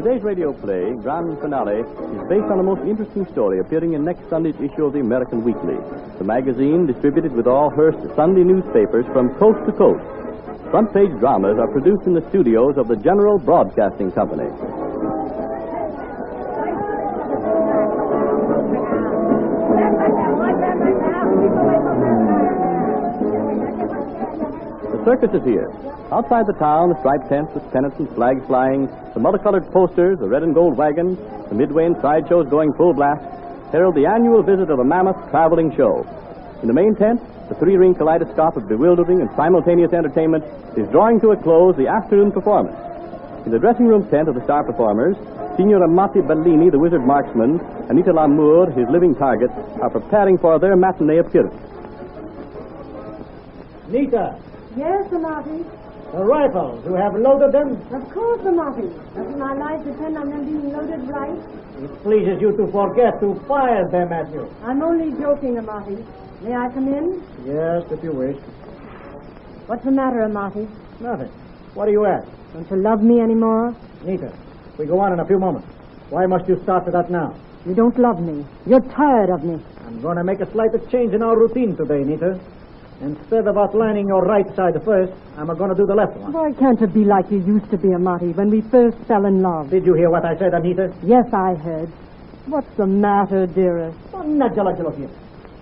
Today's radio play, Grand Finale, is based on a most interesting story appearing in next Sunday's issue of the American Weekly, the magazine distributed with all Hearst Sunday newspapers from coast to coast. Front-page dramas are produced in the studios of the General Broadcasting Company. The circus is here. Outside the town, the striped tents with pennants and flags flying, the multicolored posters, the red and gold wagons, the midway and sideshows going full blast, herald the annual visit of a mammoth traveling show. In the main tent, the three-ring kaleidoscope of bewildering and simultaneous entertainment is drawing to a close the afternoon performance. In the dressing room tent of the star performers, Signor Amati Bellini, the wizard marksman, and Anita Lamour, his living target, are preparing for their matinee appearance. Nita! Yes, Amati. The rifles, you have loaded them? Of course, Amati. Doesn't my life depend on them being loaded right? It pleases you to forget to fire them at you. I'm only joking, Amati. May I come in? Yes, if you wish. What's the matter, Amati? Nothing. What do you ask? Don't you love me anymore? Nita, we go on in a few moments. Why must you start with that now? You don't love me. You're tired of me. I'm going to make a slight change in our routine today, Nita. Instead of outlining your right side first, I'm going to do the left one. Why can't it be like you used to be, Amati, when we first fell in love? Did you hear what I said, Anita? Yes, I heard. What's the matter, dearest? Oh, Najala,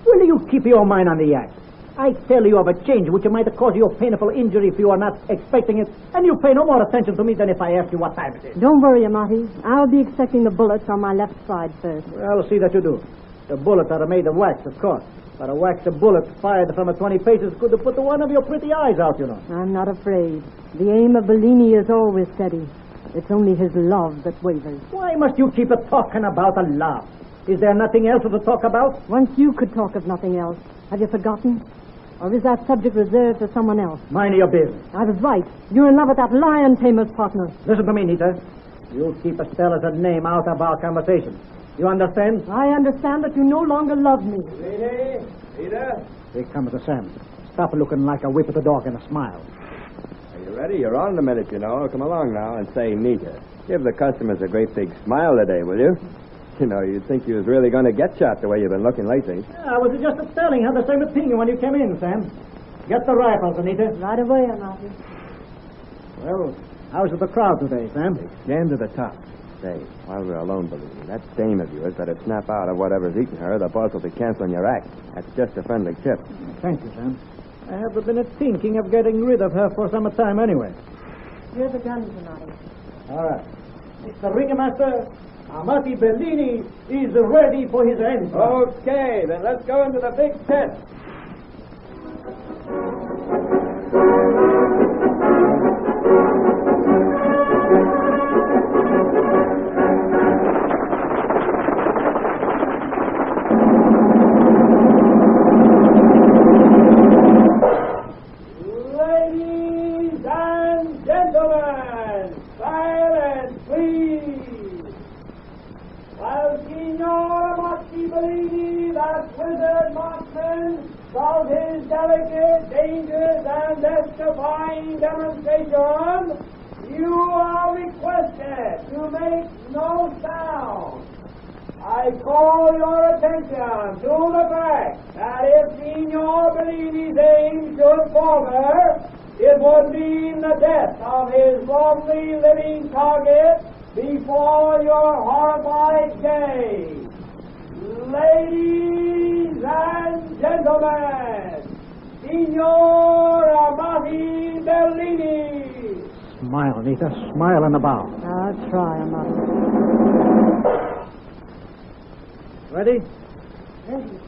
will you keep your mind on the act? I tell you of a change which might cause you a painful injury if you are not expecting it, and you pay no more attention to me than if I ask you what time it is. Don't worry, Amati. I'll be expecting the bullets on my left side first. Well, see that you do. The bullets are made of wax, of course. But a wax bullet fired from 20 paces could put one of your pretty eyes out, you know. I'm not afraid. The aim of Bellini is always steady. It's only his love that wavers. Why must you keep talking about a love? Is there nothing else to talk about? Once you could talk of nothing else. Have you forgotten? Or is that subject reserved for someone else? Mind your business. I was right. You're in love with that lion tamer's partner. Listen to me, Nita. You'll keep Stella's name out of our conversation. You understand? I understand that you no longer love me. Lady, Nita. Here comes the Sam. Stop looking like a whipped dog and a smile. Are you ready? You're on in a minute, you know. Come along now and say Nita. Give the customers a great big smile today, will you? You know, you'd think you was really going to get shot the way you've been looking lately. I was just telling her the same thing when you came in, Sam. Get the rifles, Anita. Right away, Amati. Well, how's the crowd today, Sam? Jammed to the top. Say, while we're alone, Bellini, that dame of yours better snap out of whatever's eating her. The boss will be canceling your act. That's just a friendly tip. Thank you, Sam. I have been thinking of getting rid of her for some time anyway. Here's the guns, Amati. All right. Mr. Ringmaster, Amati Bellini is ready for his entrance. Okay, then let's go into the big tent. Ladies and gentlemen, silence, please. While Signor Amati Bellini, that wizard marksman, does his delicate, dangerous, and death-defying demonstration, you are requested to make no sound. I call your attention to the fact that if Signor Bellini's aim should falter, it would mean the death of his lovely living target before your horrified gaze. Ladies and gentlemen, Signor Amati Bellini. Smile, Anita. Smile in the bow. I'll try, Amati. Ready? Ready.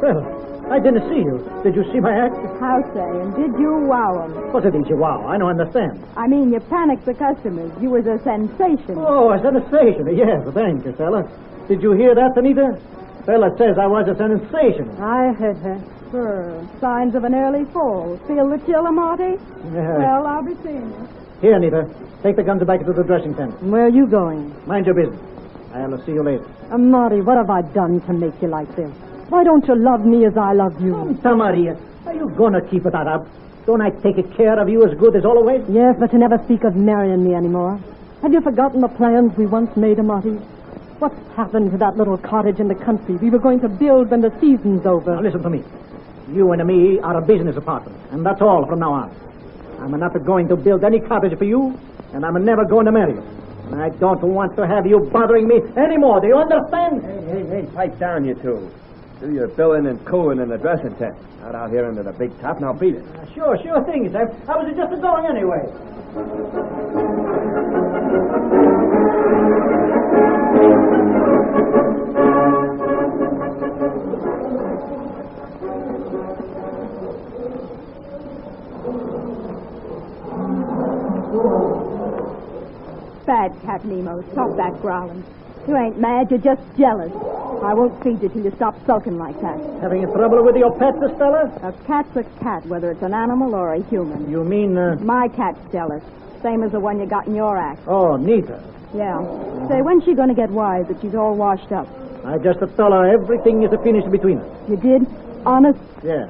Well, I didn't see you. Did you see my act? How say, and did you wow 'em? What did you wow? I don't understand. I mean, you panicked the customers. You was a sensation. Oh, a sensation. Yes, thank you, fella. Did you hear that, Anita? Fella says I was a sensation. I heard her. Signs of an early fall. Feel the chill, Marty? Yeah. Well, I'll be seeing you. Here, Anita. Take the guns back to the dressing tent. Where are you going? Mind your business. I'll see you later. Marty, what have I done to make you like this? Why don't you love me as I love you? Santa Maria, are you going to keep that up? Don't I take care of you as good as always? Yes, but you never speak of marrying me anymore. Have you forgotten the plans we once made, Marty? What's happened to that little cottage in the country we were going to build when the season's over? Now, listen to me. You and me are a business partner, and that's all from now on. I'm not going to build any cottage for you, and I'm never going to marry you. I don't want to have you bothering me anymore. Do you understand? Hey, pipe down, you two. Do your billing and cooing in the dressing tent. Not out here under the big top. Now beat it. Sure thing, Sam. I was just going anyway. Bad cat, Nemo. Stop that growling. You ain't mad, you're just jealous. I won't feed you till you stop sulking like that. Having trouble with your pet, Stella? A cat's a cat, whether it's an animal or a human. You mean, My cat's jealous. Same as the one you got in your act. Oh, Nita. Yeah. Say, when's she gonna get wise that she's all washed up? I just told her everything is finished between us. You did? Honest? Yeah.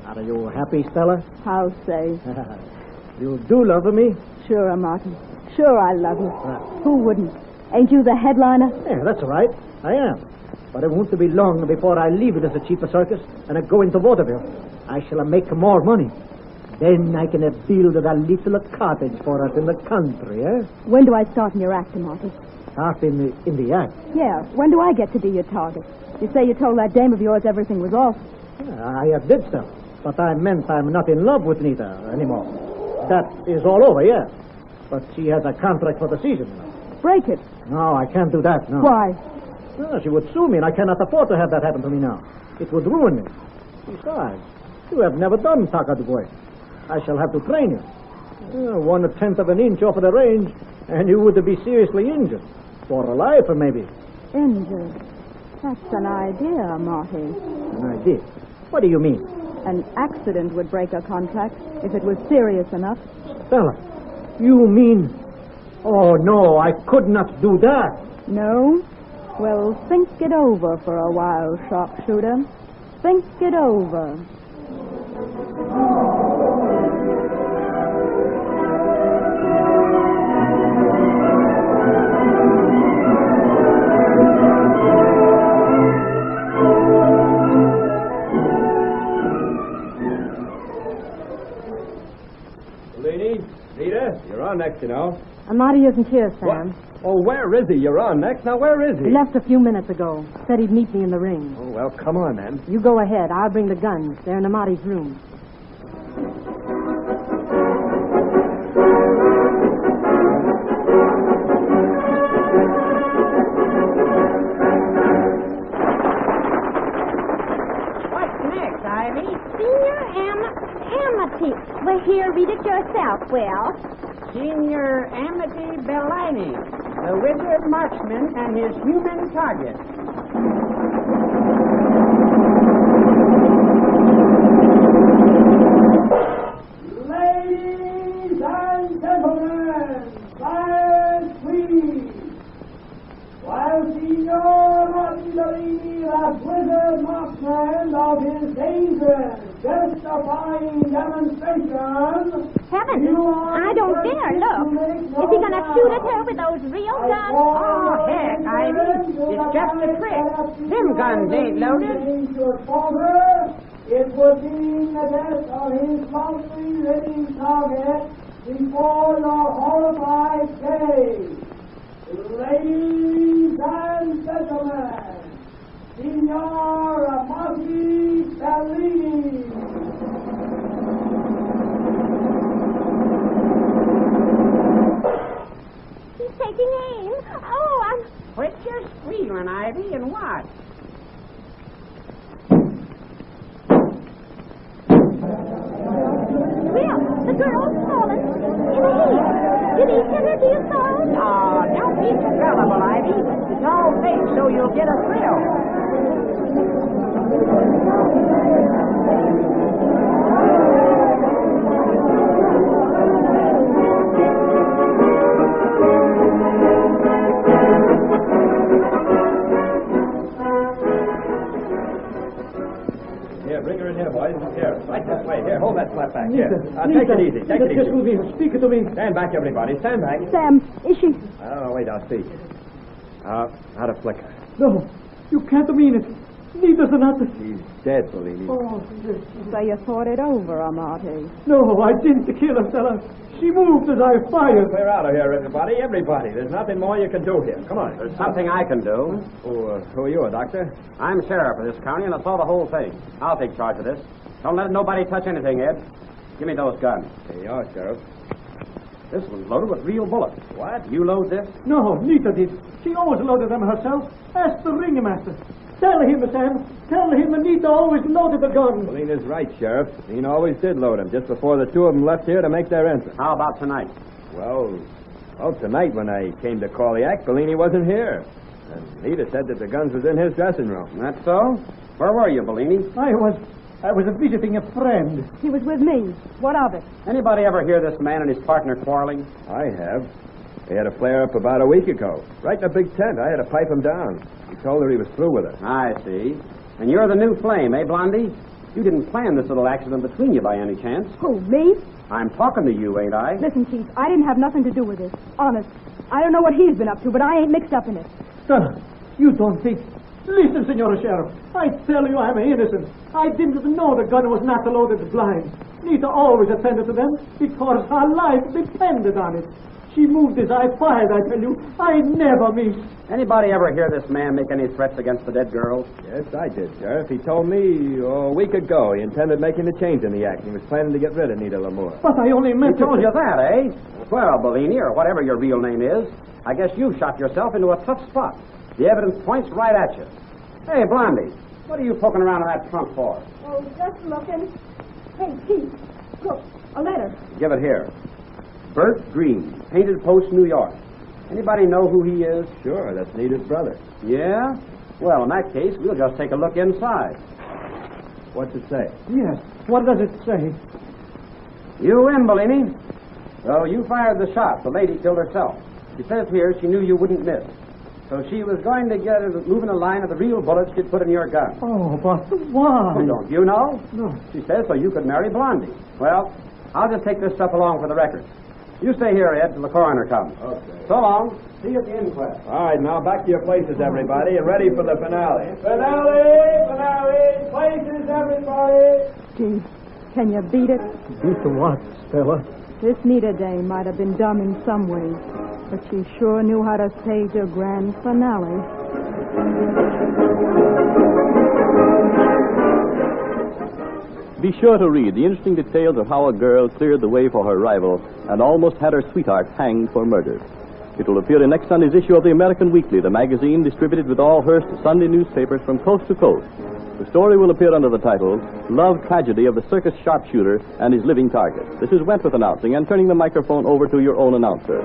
Are you happy, Stella? How say? You do love me? Sure, Martin. Sure I love you. Who wouldn't? Ain't you the headliner? Yeah, that's right. I am. But it won't be long before I leave it as a cheap circus and I go into vaudeville. I shall make more money. Then I can build a little cottage for us in the country, eh? When do I start in your act, Marty? Half in the act. Yeah, when do I get to be your target? You say you told that dame of yours everything was off. Yeah, I did so. But I meant I'm not in love with Nita anymore. That is all over, yeah. But she has a contract for the season. Break it. No, I can't do that, no. Why? No, she would sue me, and I cannot afford to have that happen to me now. It would ruin me. Besides, you have never done Takadu work. I shall have to train you. 1/10 of an inch off of the range, and you would be seriously injured. For a life, maybe. Injured? That's an idea, Marty. An idea? What do you mean? An accident would break a contract if it was serious enough. Stella, you mean... Oh, no, I could not do that. No? Well, think it over for a while, sharpshooter. Think it over. Lady, Nita, you're on next, you know. Marty isn't here, Sam. What? Oh, where is he? You're on next. Now, where is He he? left a few minutes ago. Said he'd meet me in the ring. Oh, well, come on, then. You go ahead. I'll bring the guns. They're in Amati's room. What's next, Ivy? Senior Amity. Well, here, read it yourself, Will. Senior Amity Bellini, the wizard marksman and his human target. Ladies and gentlemen, silence please. While Signor Bellini, the wizard marksman of his dangerous, justifying demonstration... Heavens, I don't dare look. Is he going to shoot at her with those real guns? Oh, heck, Ivy. It's just a trick. Them guns ain't loaded. It would mean the death of his falsely living target before your horrified gaze. Ladies and gentlemen, Signor Amati Bellini. Taking aim. Oh, Quit your squealing, Ivy, and watch. Will, the girl's fallen. In the heat. Did he hit her, do you suppose? Oh, don't be so gullible, Ivy. It's all fake so so you'll get a thrill. Here, bring her in here, boys. Here, right this way. Here, hold that flat back. Here. Nita, Take it easy. Take it just easy. speak to me. Stand back, everybody. Stand back. Sam, is she... Oh, wait, I'll see. Out of flicker. No, you can't mean it. Nita's not. She's dead, Bellini. Oh, yes. So you thought it over, Amati. No, I didn't kill her, fella. She moved as I fired. Clear out of here, everybody. Everybody. There's nothing more you can do here. Come on. There's something I can do. Who are you, a doctor? I'm sheriff of this county, and I saw the whole thing. I'll take charge of this. Don't let nobody touch anything, Ed. Give me those guns. Here you are, Sheriff. This one's loaded with real bullets. What? You load this? No, Nita did. She always loaded them herself. Ask the ringmaster. Tell him, Sam. Tell him Anita always loaded the gun. Bellina's right, Sheriff. Dean always did load them just before the two of them left here to make their entrance. How about tonight? Well, tonight when I came to call the act, Bellini wasn't here. And Nita said that the guns was in his dressing room. That's so? Where were you, Bellini? I was visiting a friend. He was with me. What of it? Anybody ever hear this man and his partner quarreling? I have. They had a flare-up about a week ago. Right in a big tent. I had to pipe him down. He told her he was through with her. I see. And you're the new flame, eh, Blondie? You didn't plan this little accident between you by any chance. Who, me? I'm talking to you, ain't I? Listen, Chief, I didn't have nothing to do with this. Honest. I don't know what he's been up to, but I ain't mixed up in it. Sir, you don't think... Listen, Senora Sheriff. I tell you I'm innocent. I didn't know the gun was not loaded blind. Nita always attended to them because her life depended on it. She moved as I fired, I tell you. I never missed. Anybody ever hear this man make any threats against the dead girls? Yes, I did, Sheriff. He told me a week ago he intended making a change in the act. He was planning to get rid of Nita Lamour. But I only meant He told you that, eh? Well, Bellini, or whatever your real name is, I guess you shot yourself into a tough spot. The evidence points right at you. Hey, Blondie, what are you poking around in that trunk for? Oh, just looking. Hey, Chief, look, a letter. Give it here. Bert Green, Painted Post, New York. Anybody know who he is? Sure, that's Nita's brother. Yeah? Well, in that case, we'll just take a look inside. What's it say? Yes. What does it say? You win, Bellini. So you fired the shot. The lady killed herself. She says here she knew you wouldn't miss. So she was going to get moving a line of the real bullets she'd put in your gun. Oh, but why? Don't you know? No. She says so you could marry Blondie. Well, I'll just take this stuff along for the record. You stay here, Ed, till the coroner comes. Okay. So long. See you at the inquest. All right, now back to your places, everybody, and ready for the finale. Finale! Places, everybody! Gee, can you beat it? Beat the what, Stella? This Nita dame might have been dumb in some ways, but she sure knew how to stage a grand finale. Be sure to read the interesting details of how a girl cleared the way for her rival and almost had her sweetheart hanged for murder. It will appear in next Sunday's issue of the American Weekly, the magazine distributed with all Hearst Sunday newspapers from coast to coast. The story will appear under the title, Love Tragedy of the Circus Sharpshooter and His Living Target. This is Wentworth announcing and turning the microphone over to your own announcer.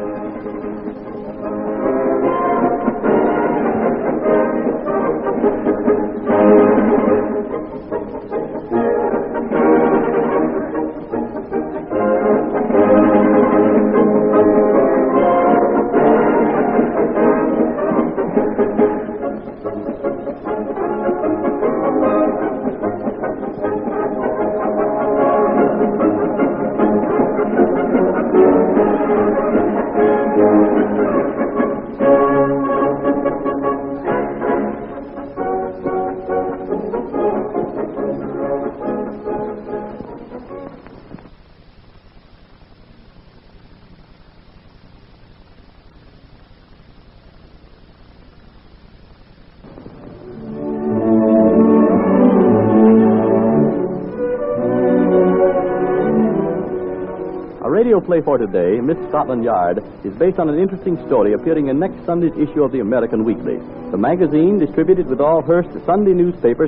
Radio play for today, Miss Scotland Yard, is based on an interesting story appearing in next Sunday's issue of the American Weekly, the magazine distributed with all Hearst Sunday newspapers